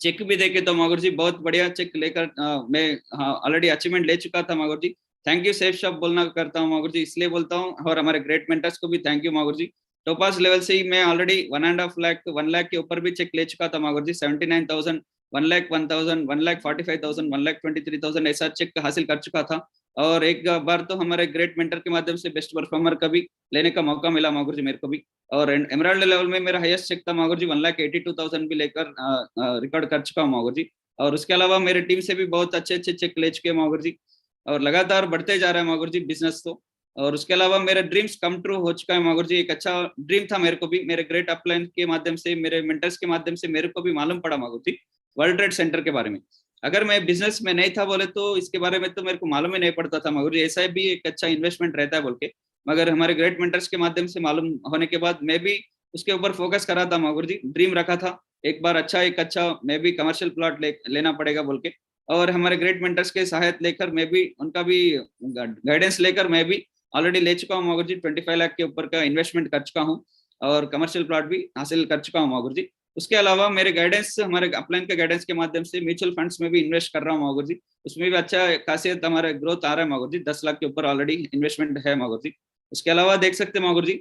चेक भी देखे तो मागुर जी बहुत बढ़िया चेक लेकर मैं ऑलरेडी अचीवमेंट ले चुका था Magur ji. Thank you safe shop बोलना करता हूँ मागुर जी, इसलिए बोलता हूँ, और हमारे ग्रेट मेंटर्स को भी thank you Magur ji. Topaz level से ही मैं ऑलरेडी 1.5 लाख 1 लाख के ऊपर भी चेक ले चुका था मागुर जी, 79,000 1,01,000, 1,45,000, 1,23,000 ऐसा चेक हासिल कर चुका था। और एक बार तो हमारे ग्रेट मेंटर के माध्यम से बेस्ट परफॉर्मर का भी लेने का मौका मिला मागुर जी मेरे को भी। और एमराल्ड लेवल में मेरा हाईएस्ट चेक था मागुर जी, 1,82,000 भी लेकर रिकॉर्ड कर चुका हूँ मागुर जी। और उसके अलावा मेरे टीम से भी बहुत अच्छे अच्छे चेक ले चुके हैं मागुर जी, और लगातार बढ़ते जा रहा है मागुर जी बिजनेस तो। और उसके अलावा मेरे ड्रीम्स कम ट्रू हो चुका है मागुर जी। एक अच्छा ड्रीम था मेरे को भी, मेरे ग्रेट अपलाइन के माध्यम से, मेरे मेंटर्स के माध्यम से मेरे को भी मालूम पड़ा मागुर जी वर्ल्ड ट्रेड सेंटर के बारे में। अगर मैं बिजनेस में नहीं था बोले तो इसके बारे में तो मेरे को मालूम ही नहीं पड़ता था मागुर जी, ऐसा भी एक अच्छा इन्वेस्टमेंट रहता है बोल के। मगर हमारे ग्रेट मेंटर्स के माध्यम से मालूम होने के बाद मैं भी उसके ऊपर फोकस करा था मागुर जी, ड्रीम रखा था एक बार एक अच्छा मैं भी कमर्शियल प्लॉट लेना पड़ेगा बोल के। और हमारे ग्रेट मेंटर्स के सहायता लेकर मैं भी उनका भी गाइडेंस लेकर मैं भी ऑलरेडी ले चुका हूँ मागुर जी, 25 लाख के ऊपर का इन्वेस्टमेंट कर चुका हूँ और कमर्शियल प्लॉट भी हासिल कर चुका हूँ मागुर जी। उसके अलावा मेरे गाइडेंस, हमारे अपलाइन के गाइडेंस के माध्यम से म्यूचुअल फंड्स में भी इन्वेस्ट कर रहा हूँ मागुर जी, उसमें भी अच्छा खासियत हमारा ग्रोथ आ रहा है मागुर जी, 10 लाख के ऊपर ऑलरेडी इन्वेस्टमेंट है मागुर जी। उसके अलावा देख सकते हैं Magur ji,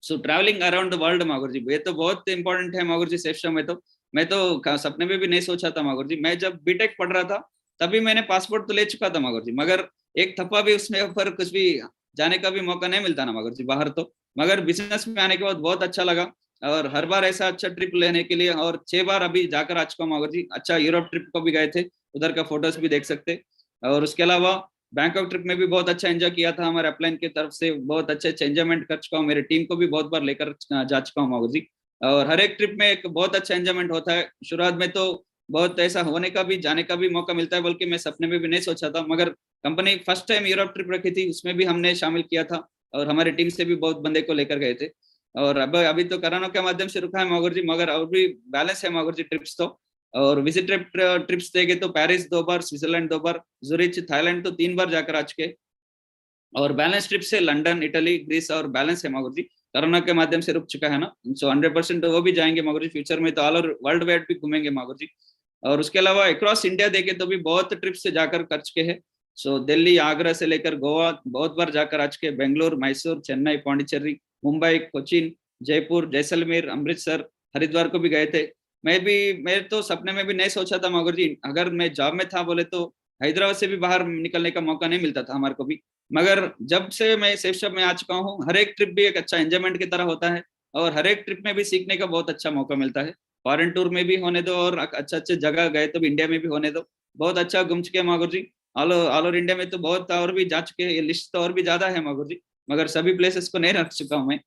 so travelling around the world Magur ji, ये तो बहुत इंपॉर्टेंट है मागुर जी। सेफ में तो मैं तो सपने में भी नहीं सोचा था मागुर जी। मैं जब बीटेक पढ़ रहा था तभी मैंने पासपोर्ट तो ले चुका था मागुर जी, मगर एक थप्पा भी उसमें ऊपर कुछ भी जाने का भी मौका नहीं मिलता ना मागुर जी बाहर तो। मगर बिजनेस में आने के बाद बहुत अच्छा लगा, और हर बार ऐसा अच्छा ट्रिप लेने के लिए, और 6 बार अभी जाकर आ चुका हूँ मागुर जी। अच्छा यूरोप ट्रिप को भी गए थे, उधर का फोटोज भी देख सकते। और उसके अलावा बैंकॉक ट्रिप में भी बहुत अच्छा एंजॉय किया था, हमारे अपलाइन की तरफ से बहुत अच्छे अच्छे एंजॉयमेंट कर चुका हूँ, मेरे टीम को भी बहुत बार लेकर जा चुका हूँ मागुर जी। और हर एक ट्रिप में एक बहुत अच्छा एंजॉयमेंट होता है। शुरुआत में तो बहुत ऐसा होने का भी, जाने का भी मौका मिलता है बल्कि मैं सपने में भी नहीं सोचा था, मगर company first time Europe trip रखी थी, उसमें भी हमने शामिल किया था और हमारी टीम से भी बहुत बंदे को लेकर गए थे। और अब अभी तो कोरोना के माध्यम से रुका है मागुर जी, मगर और भी बैलेंस है मागुर जी ट्रिप्स तो। और विजिट ट्रिप्स देखे तो पेरिस 2 बार, स्विट्जरलैंड 2 बार, जुरिच थाईलैंड तो 3 बार जाकर आ चुके। और बैलेंस ट्रिप से लंदन, इटली, ग्रीस और बैलेंस है मागुर जी, कोरोना के माध्यम से रुक चुका है ना, सो 100% वो भी जाएंगे मागुर जी फ्यूचर में, तो ऑल ओवर वर्ल्ड वाइड भी घूमेंगे मागुर जी। और उसके अलावा अक्रॉस इंडिया देखे तो भी बहुत ट्रिप से जाकर कर चुके हैं। सो दिल्ली, आगरा से लेकर गोवा बहुत बार जाकर आ चुके, बेंगलोर, मैसूर, चेन्नई, पौंडीचेरी, मुंबई, कोचीन, जयपुर, जैसलमेर, अमृतसर, हरिद्वार को भी गए थे। मैं तो सपने में भी नहीं सोचा था मागुर जी, अगर मैं जॉब में था बोले तो हैदराबाद से भी बाहर निकलने का मौका नहीं मिलता था हमारे को भी। मगर जब से मैं सेफ शॉप में आ चुका हूँ, हर एक ट्रिप भी एक अच्छा एंजॉयमेंट की तरह होता है, और हर एक ट्रिप में भी सीखने का बहुत अच्छा मौका मिलता है। फॉरेन टूर में भी होने दो और अच्छे अच्छे जगह गए तो भी इंडिया में भी होने दो, बहुत अच्छा घूम चुके हैं मागुर जी। ऑल ओवर इंडिया में तो बहुत और भी जा चुके हैं, ये लिस्ट तो और भी ज्यादा है मागुर जी, मगर सभी प्लेसेस को नहीं रख चुका हूँ मैं।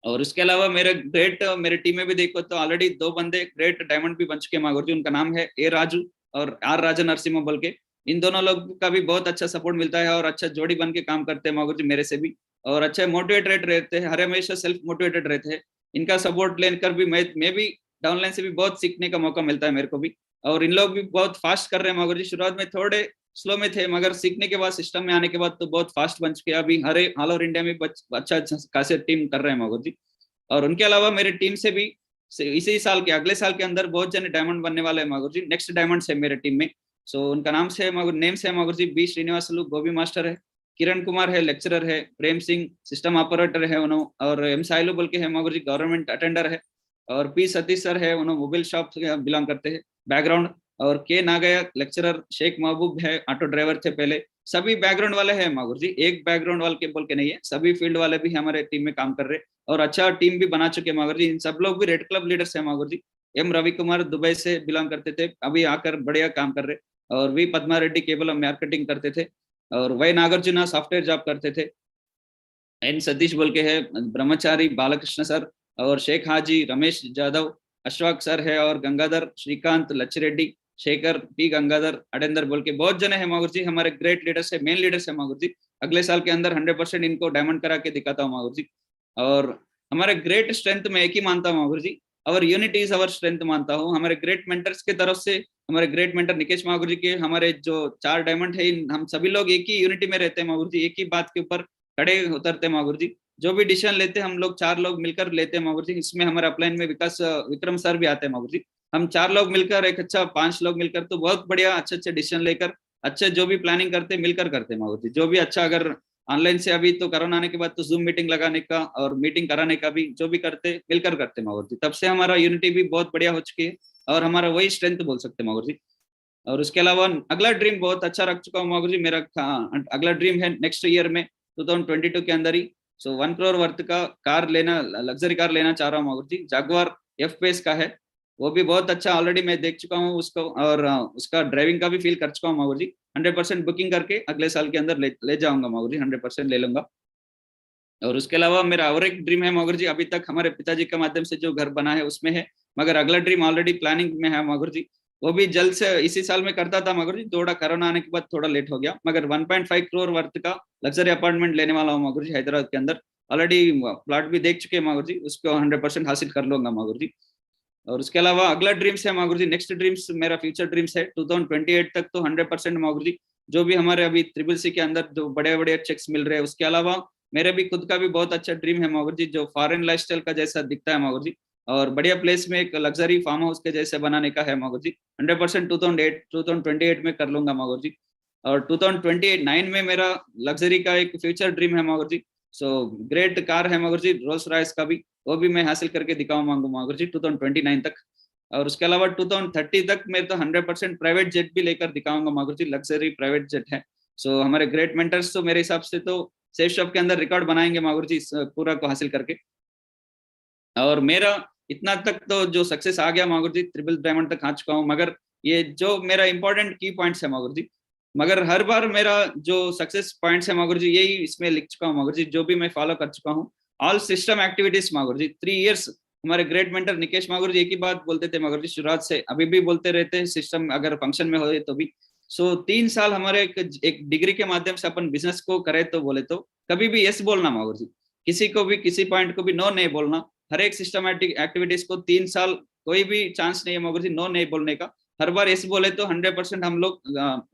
और उसके अलावा मेरे टीम में भी देखो तो ऑलरेडी 2 बंदे ग्रेट डायमंड भी बन चुके हैं मागुर जी, उनका नाम है ए राजू और आर राजा नरसिम्हा बोल के। इन दोनों लोग का भी बहुत अच्छा सपोर्ट मिलता है और अच्छा जोड़ी बन के काम करते हैं मागुर जी मेरे से भी, और अच्छे मोटिवेटेड रहते हैं, हर हमेशा सेल्फ मोटिवेटेड रहते हैं। इनका सपोर्ट लेकर भी मैं भी डाउनलाइन से भी बहुत सीखने का मौका मिलता है मेरे को भी। और इन लोग भी बहुत फास्ट कर रहे हैं मागुर जी, शुरुआत में थोड़े स्लो में थे, मगर सीखने के बाद, सिस्टम में आने के बाद तो बहुत फास्ट बन चुके हैं। अभी हर ऑल ओवर इंडिया में अच्छा खासी टीम कर रहे हैं मागुर जी। और उनके अलावा मेरे टीम से भी इसी साल के, अगले साल के अंदर बहुत जने डायमंड बनने वाले हैं मागुर जी, नेक्स्ट डायमंड है मेरे टीम में। सो उनका नाम से नेम्स है मागुर जी, बी श्रीनिवासलू गोभी मास्टर है, किरण कुमार है लेक्चरर है, प्रेम सिंह सिस्टम ऑपरेटर है उन्होंने, और एम साइलो बोल के है मागुर जी गवर्नमेंट अटेंडर है, और पी सतीश सर है उन्होंने मोबाइल शॉप से बिलोंग करते हैं बैकग्राउंड, और के नागया लेक्चरर, शेख महबूब है ऑटो ड्राइवर थे पहले। सभी बैकग्राउंड वाले हैं मागुर जी, एक बैकग्राउंड वाले के बोल के नहीं है, सभी फील्ड वाले भी हमारे टीम में काम कर रहे हैं और अच्छा टीम भी बना चुके हैं मागुर जी। इन सब लोग भी रेड क्लब लीडर्स है मागुर जी। एम रवि कुमार दुबई से बिलोंग करते थे, अभी आकर बढ़िया काम कर रहे। और वी पद्मा रेड्डी केवल मार्केटिंग करते थे, और वही नागार्जुना सॉफ्टवेयर जॉब करते थे। एन सतीश बोल के है ब्रह्मचारी बालकृष्ण सर, और शेख हाजी, रमेश जादव, अशोक सर है, और गंगाधर, श्रीकांत, लच्छरेड्डी, शेखर, पी गंगाधर, अडेंदर बोल के बहुत जने हैं मागुर जी, हमारे ग्रेट लीडर्स है, मेन लीडर्स है मागुर जी। अगले साल के अंदर 100% इनको डायमंड करा के दिखाता हूँ मागुर जी। और हमारे ग्रेट स्ट्रेंथ में एक ही मानता हूँ मागुर जी, अवर यूनिटी इज अवर स्ट्रेंथ मानता हूँ। हमारे ग्रेट मेंटर्स की तरफ से, हमारे ग्रेट मेंटर निकेश मागुर जी के, हमारे जो 4 डायमंड है, हम सभी लोग एक ही यूनिटी में रहते हैं मागुर जी, एक ही बात के ऊपर खड़े उतरते हैं मागुर जी। जो भी डिसीजन लेते हैं हम लोग 4 लोग मिलकर लेते हैं मागुर जी। इसमें हमारे अपलाइन में विकास विक्रम सर भी आते हैं मागुर जी। हम 4 लोग मिलकर, एक अच्छा 5 लोग मिलकर तो बहुत बढ़िया अच्छे अच्छे डिसीजन लेकर, अच्छे जो भी प्लानिंग करते मिलकर करते मागुर जी। जो भी अच्छा, अगर ऑनलाइन से अभी तो कोरोना आने के बाद तो जूम मीटिंग लगाने का और मीटिंग कराने का भी जो भी करते मिलकर करते मागुर जी, तब से हमारा यूनिटी भी बहुत बढ़िया हो चुकी है। और हमारा वही स्ट्रेंथ बोल सकते हैं मागुर जी। और उसके अलावा अगला ड्रीम बहुत अच्छा रख चुका हूँ मागुर जी। मेरा अगला ड्रीम है नेक्स्ट ईयर में 2022 के अंदर ही 1 करोड़ वर्थ का कार लेना, लग्जरी कार लेना चाह रहा हूँ मागुर जी। जागवार एफ पेस का है, वो भी बहुत अच्छा ऑलरेडी मैं देख चुका हूँ उसको, और उसका ड्राइविंग का भी फील कर चुका हूँ मागुर जी। 100% बुकिंग करके अगले साल के अंदर ले जाऊंगा मागुर जी, 100% ले लूंगा। और उसके अलावा मेरा और एक ड्रीम है मागुर जी, अभी तक हमारे पिताजी के माध्यम से जो घर बना है उसमें है, मगर अगला ड्रीम ऑलरेडी प्लानिंग में है मागुर जी। वो भी जल्द से इसी साल में करता था मागुर जी, थोड़ा कोरोना आने के बाद थोड़ा लेट हो गया, मगर 1.5 करोड़ वर्थ का लग्जरी अपार्टमेंट लेने वाला हूँ मागुर जी हैदराबाद के अंदर। ऑलरेडी प्लॉट भी देख चुके हैं मागुर जी, उसको 100% हासिल कर लूंगा मागुर जी। और उसके अलावा अगला ड्रीम्स है मागुर जी, नेक्स्ट ड्रीम्स मेरा फ्यूचर ड्रीम्स है 2028 तक तो 100% मागुर जी, जो भी हमारे अभी ट्रिपल सी के अंदर जो बड़े बड़े चेक्स मिल रहे हैं, उसके अलावा मेरे भी खुद का भी बहुत अच्छा ड्रीम है मागुर जी, जो फॉरेन लाइफस्टाइल का जैसा दिखता है मागुर जी, और बढ़िया प्लेस में एक लग्जरी फार्म हाउस के जैसे बनाने का है मागुर जी। 100% 2028 में कर लूंगा मागुर जी। और 2029 में मेरा लग्जरी का एक फ्यूचर ड्रीम है मागुर जी। सो ग्रेट कार है मागुर जी, रोल्स रॉयस का भी, वो भी मैं हासिल करके दिखाऊंगा मागुर जी 2029 तक। और उसके अलावा 2030 तक मैं तो 100% प्राइवेट जेट भी लेकर दिखाऊंगा मागुर जी, लग्जरी प्राइवेट जेट है। सो हमारे ग्रेट मेंटर्स तो मेरे हिसाब से तो सेफ शॉप के अंदर रिकॉर्ड बनाएंगे मागुर जी इस पूरा को हासिल करके। और मेरा इतना तक तो जो सक्सेस आ गया मागुर जी, ट्रिपल डायमंड तक आ चुका हूँ, मगर ये जो मेरा इंपॉर्टेंट की पॉइंट्स है मागुर जी, मगर हर बार मेरा जो सक्सेस पॉइंट्स है मागुर जी यही इसमें लिख चुका हूँ मागुर जी, जो भी मैं फॉलो कर चुका हूँ। ऑल सिस्टम एक्टिविटीज मागुर जी, 3 इयर्स हमारे ग्रेट मेंटर निकेश मागुर जी एक ही बात बोलते थे मागुर जी शुरुआत से, अभी भी बोलते रहते हैं, सिस्टम अगर फंक्शन में हो तो भी। सो 3 साल हमारे एक डिग्री के माध्यम से अपन बिजनेस को करें तो बोले तो कभी भी यस बोलना मागुर जी, किसी को भी किसी पॉइंट को भी नो नहीं बोलना। हर एक सिस्टमैटिक एक्टिविटीज को 3 साल कोई भी चांस नहीं है मगर जी नो नहीं बोलने का। हर बार यस बोले तो 100% हम लोग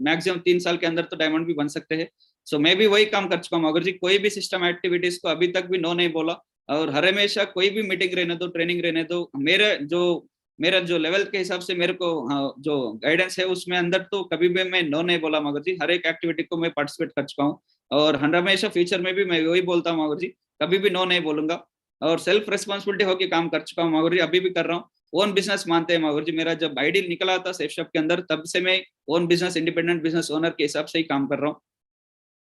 मैक्सिमम 3 साल के अंदर तो डायमंड भी बन सकते हैं। सो मैं भी वही काम कर चुका हूँ मगर जी, कोई भी सिस्टम एक्टिविटीज को अभी तक भी नो नहीं बोला। और हर हमेशा कोई भी मीटिंग रहने दो, ट्रेनिंग रहने दो, मेरा जो लेवल के हिसाब से मेरे को जो गाइडेंस है उसमें अंदर तो कभी भी मैं नो नहीं बोला मगर जी, हर एक एक्टिविटी को मैं पार्टिसिपेट कर चुका हूँ। और हमेशा फ्यूचर में भी मैं वही बोलता हूँ मगर जी, कभी भी नो नहीं बोलूंगा। और सेल्फ रेस्पॉन्सिबिलिटी होकर काम कर चुका हूँ मागुर जी, अभी भी कर रहा हूँ। ओन बिजनेस मानते हैं मागुर जी, मेरा जब आइडियल निकला था सेफ शॉप के अंदर तब से मैं own business, independent business owner के हिसाब से ही काम कर रहा हूँ।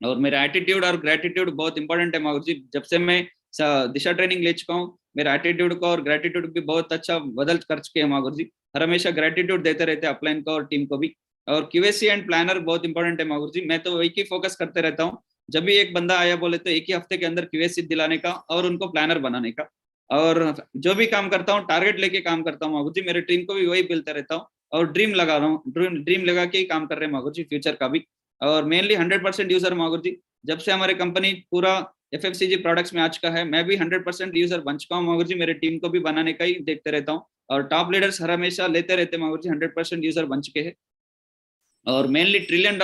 और मेरा एटीट्यूड और ग्रेटिट्यूड बहुत इंपॉर्टेंट है मागुर जी, जब से मैं दिशा ट्रेनिंग ले चुका हूँ, मेरा एटीट्यूड को और ग्रेटिट्यूड भी बहुत अच्छा बदल कर चुके हैं मागुर जी। हर हमेशा ग्रेटिट्यूड देते रहते हैं अपलाइन को और टीम को भी। और क्यूएसी एंड प्लानर बहुत इंपॉर्टेंट है मागुर जी, मैं तो एक ही फोकस करते रहता हूँ, जब भी एक बंदा आया बोले तो एक ही हफ्ते के अंदर क्यूएसी दिलाने का और उनको प्लानर बनाने का। और जो भी काम करता हूँ टारगेट लेके काम करता हूँ मागुर जी, मेरे टीम को भी वही बोलते रहता हूँ। और ड्रीम लगा रहा हूँ, ड्रीम लगा के ही काम कर रहे हैं मागुर जी फ्यूचर का भी। और मेनली 100% यूजर मागुर जी, जब से हमारे कंपनी पूरा एफएफसीजी प्रोडक्ट्स में आ चुका है, मैं भी 100% यूजर बन चुका हूँ मागुर जी, मेरे टीम को भी बनाने का ही देखते रहता हूँ। और टॉप लीडर्स हर हमेशा लेते रहते हैं मागुर जी, 100% यूजर बन चुके हैं। और मेनली $1 ट्रिलियन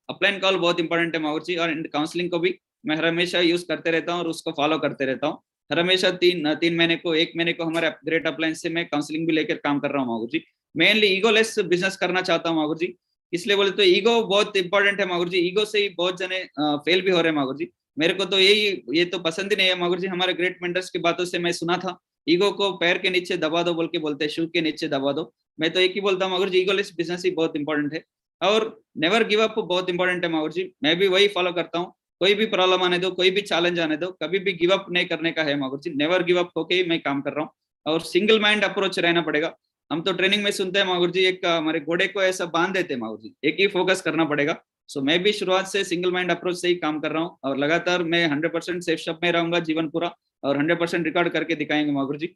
अपलाइन कॉल बहुत इंपॉर्टेंट है मागुर जी, और काउंसलिंग को भी मैं हर हमेशा यूज करते रहता हूँ और उसको फॉलो करते रहता हूँ। हर हमेशा 1 महीने को हमारे ग्रेट अपलाइन से मैं काउंसलिंग भी लेकर काम कर रहा हूँ मागुर जी। मेनली ईगोलेस बिजनेस करना चाहता हूँ मागुर जी, इसलिए बोले तो ईगो बहुत इंपॉर्टेंट है मागुर जी, ईगो से ही बहुत जने फेल भी हो रहे हैं मागुर जी। मेरे को तो ये तो पसंद ही नहीं है मागुर जी, हमारे ग्रेट मेंटर्स की बातों से मैं सुना था ईगो को पैर के नीचे दबा दो बोल के बोलते हैं, शू के नीचे दबा दो। मैं तो एक ही बोलता हूँ मागुर जी, ईगोलेस बिजनेस ही बहुत इंपॉर्टेंट है। और नेवर गिव अप बहुत इंपॉर्टेंट है मागुर जी, मैं भी वही फॉलो करता हूँ। कोई भी प्रॉब्लम आने दो, कोई भी चैलेंज आने दो, कभी भी गिव अप नहीं करने का है मागुर जी, नेवर गिव अप होके ही मैं काम कर रहा हूँ। और सिंगल माइंड अप्रोच रहना पड़ेगा। हम तो ट्रेनिंग में सुनते हैं मागुर जी, एक हमारे घोड़े को ऐसा बांध देते हैं मागुर जी, एक ही फोकस करना पड़ेगा। सो मैं भी शुरुआत से सिंगल माइंड अप्रोच से ही काम कर रहा हूँ, और लगातार मैं 100% सेफ शॉप में रहूंगा जीवन पूरा, और 100% रिकॉर्ड करके दिखाएंगे मागुर जी।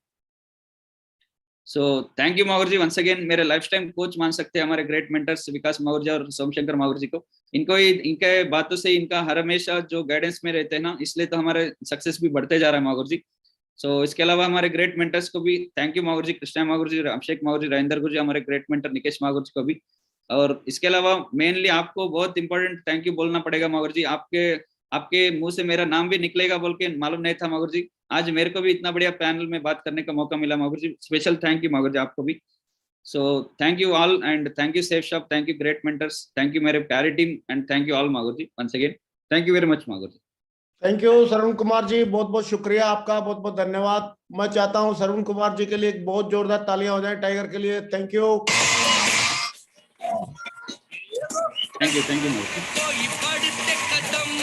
सो thank you Magur ji once again, मेरे लाइफ टाइम कोच मान सकते हैं हमारे ग्रेट मेंटर्स विकास मागुर जी और सोमशंकर मागुर जी को। इनको ही इनके बातों से, इनका हर हमेशा जो गाइडेंस में रहते हैं ना, इसलिए तो हमारे सक्सेस भी बढ़ते जा रहा है मागुर जी। सो इसके अलावा हमारे ग्रेट मेंटर्स को भी थैंक यू मागुर जी, कृष्णा मागुर जी, अभिषेक मागुर जी, राजेंद्र गुरु जी, हमारे ग्रेट मेंटर निकेश मागुर जी को भी। और इसके अलावा मेनली आपको बहुत इंपॉर्टेंट थैंक यू बोलना पड़ेगा मागुर जी, आपके आपके मुंह से मेरा नाम भी निकलेगा बोल के मालूम नहीं था मागुर जी, आज मेरे को भी इतना बढ़िया पैनल में बात करने का मौका मिला मागुर जी, special thank you Magur ji आपको भी। So thank you all and thank you safe shop, thank you great mentors, thank you मेरे प्यारे team and thank you all Magur ji once again, thank you very much Magur ji. Thank you Shravan Kumar ji, बहुत बहुत शुक्रिया आपका, बहुत बहुत धन्यवाद। मैं चाहता हूं श्रवण कुमार जी के लिए एक बहुत जोरदार तालियां हो जाए टाइगर के लिए। Thank you. Thank you Maguruji. कोई बढ़ते कदम,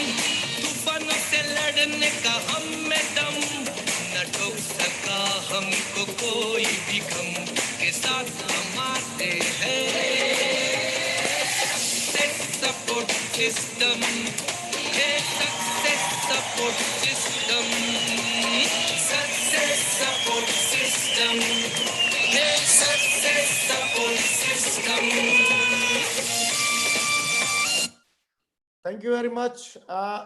तूफानों से लड़ने का हम में दम, न रोक सका हमको कोई भी गम, के साथ हम आते हैं। सक्सेस सपोर्ट सिस्टम, है success support system, success support system, है success support system. Thank you very much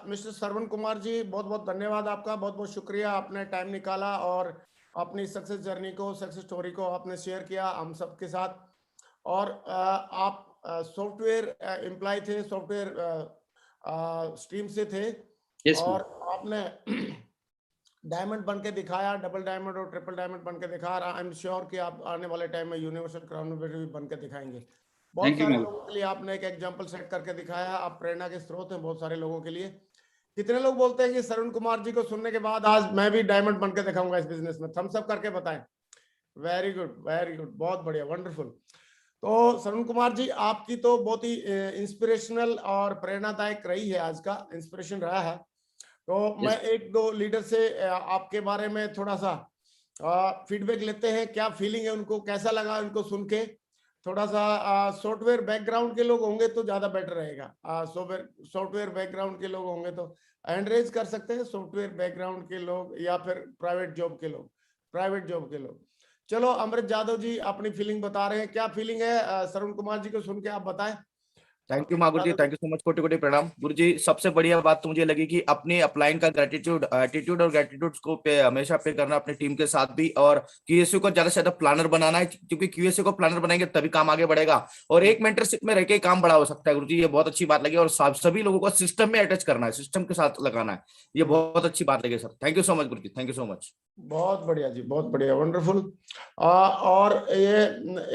mister Shravan Kumar ji, बहुत बहुत धन्यवाद आपका, बहुत बहुत शुक्रिया, आपने टाइम निकाला और अपनी सक्सेस जर्नी को, सक्सेस स्टोरी को आपने शेयर किया हम सबके साथ। और आप सॉफ्टवेयर एम्प्लॉय थे, सॉफ्टवेयर स्ट्रीम से थे, यस और आपने डायमंड बन के दिखाया, डबल डायमंड और ट्रिपल डायमंड बन के दिखा। आई एम श्योर कि आप आने वाले टाइम में यूनिवर्सल क्राउन भी बन के दिखाएंगे। बहुत थैंक यू सारे मागुरुजी। लोगों के लिए आपने एक एग्जांपल सेट करके दिखाया, आप प्रेरणा के स्रोत हैं बहुत सारे लोगों के लिए। कितने लोग बोलते हैं कि श्रवण कुमार जी को सुनने के बाद आज मैं भी डायमंड बन के दिखाऊंगा इस बिजनेस में? थम्स अप करके बताएं। वेरी गुड, वेरी गुड, बहुत बढ़िया, वंडरफुल। तो श्रवण कुमार जी, आपकी तो बहुत ही इंस्पिरेशनल और प्रेरणादायक रही है, आज का इंस्पिरेशन रहा है। तो मैं एक दो लीडर से आपके बारे में थोड़ा सा फीडबैक लेते हैं, क्या फीलिंग है उनको, कैसा लगा उनको सुन के। थोड़ा सा सॉफ्टवेयर बैकग्राउंड के लोग होंगे तो ज्यादा बेटर रहेगा। सॉफ्टवेयर बैकग्राउंड के लोग होंगे तो हैंड रेज कर सकते हैं, सॉफ्टवेयर बैकग्राउंड के लोग या फिर प्राइवेट जॉब के लोग। चलो, अमृत यादव जी अपनी फीलिंग बता रहे हैं, क्या फीलिंग है श्रवण कुमार जी को सुन के, आप बताएं। Thank you Magur ji, thank you so much, कोटि कोटि प्रणाम। गुरु जी, सबसे बढ़िया बात तो मुझे लगी कि अपने अपलाइन का ग्रेटिट्यूड, एटीट्यूड और ग्रेटिट्यूड को पे हमेशा पे करना अपनी टीम के साथ भी, और क्यूएसए को ज्यादा से ज्यादा प्लानर बनाना है, क्योंकि क्यूएसए को प्लानर बनाएंगे तभी काम आगे बढ़ेगा, और एक मेंटरशिप में रह के काम बड़ा हो सकता है। गुरु जी, ये बहुत अच्छी बात लगी, और सभी लोगों को सिस्टम में अटैच करना है, सिस्टम के साथ लगाना है, ये बहुत अच्छी बात लगी sir. Thank you so much Guru ji, thank you so much. बहुत बढ़िया जी, बहुत बढ़िया, वंडरफुल। और ये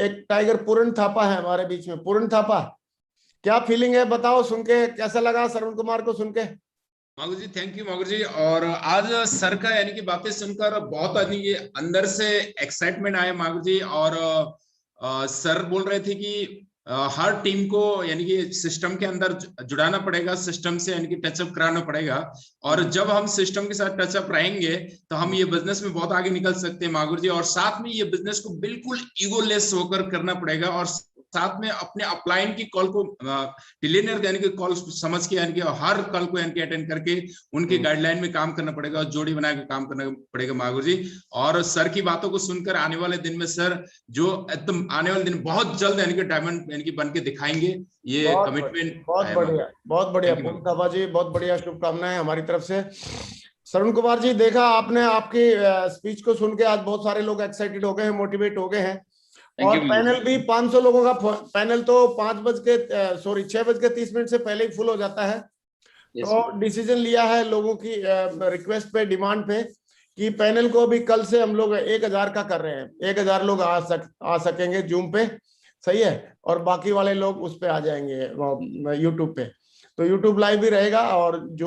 एक टाइगर पूर्ण थापा है हमारे बीच में। पूर्ण थापा, क्या फीलिंग है बताओ, सुन के कैसा लगा श्रवण कुमार को सुन के? मागुर जी, थैंक यू मागुर जी। और आज सर का यानी कि बातें सुनकर बहुत अंदर से एक्साइटमेंट आया मागुर जी। और सर बोल रहे थे कि हर टीम को यानी कि सिस्टम के अंदर जुड़ाना पड़ेगा, सिस्टम से यानी कि टचअप कराना पड़ेगा, और जब हम सिस्टम के साथ टचअप रहेंगे तो हम ये बिजनेस में बहुत आगे निकल सकते हैं मागुर जी। और साथ में ये बिजनेस को बिल्कुल ईगोलेस होकर करना पड़ेगा, और साथ में अपने अपलाइन की कॉल को टिलेनर यानी कि कॉल समझ के यानी कि हर कॉल को यानी कि अटेंड करके उनके गाइडलाइन में काम करना पड़ेगा, और जोड़ी बना के काम करना पड़ेगा मागुर जी। और सर की बातों को सुनकर आने वाले दिन में सर जो एकदम आने वाले दिन बहुत जल्द यानी कि डायमंड यानी कि बन के दिखाएंगे, ये कमिटमेंट। बहुत बढ़िया, बहुत बढ़िया पूर्ण थापा जी, बहुत बढ़िया, शुभकामनाएं हमारी तरफ से। श्रवण कुमार जी, देखा आपने, आपकी स्पीच को सुन के आज बहुत सारे लोग एक्साइटेड हो गए हैं, मोटिवेट हो गए हैं। और पैनल भी 500 लोगों का पैनल तो 6:30 से पहले ही फुल हो जाता है। तो डिसीजन लिया है लोगों की रिक्वेस्ट पे, डिमांड पे, कि पैनल को भी कल से हम लोग 1000 का कर रहे हैं। 1000 लोग आ सकेंगे जूम पे, सही है, और बाकी वाले लोग उस पे आ जाएंगे यूट्यूब पे। तो यूट्यूब लाइव भी रहेगा, और जो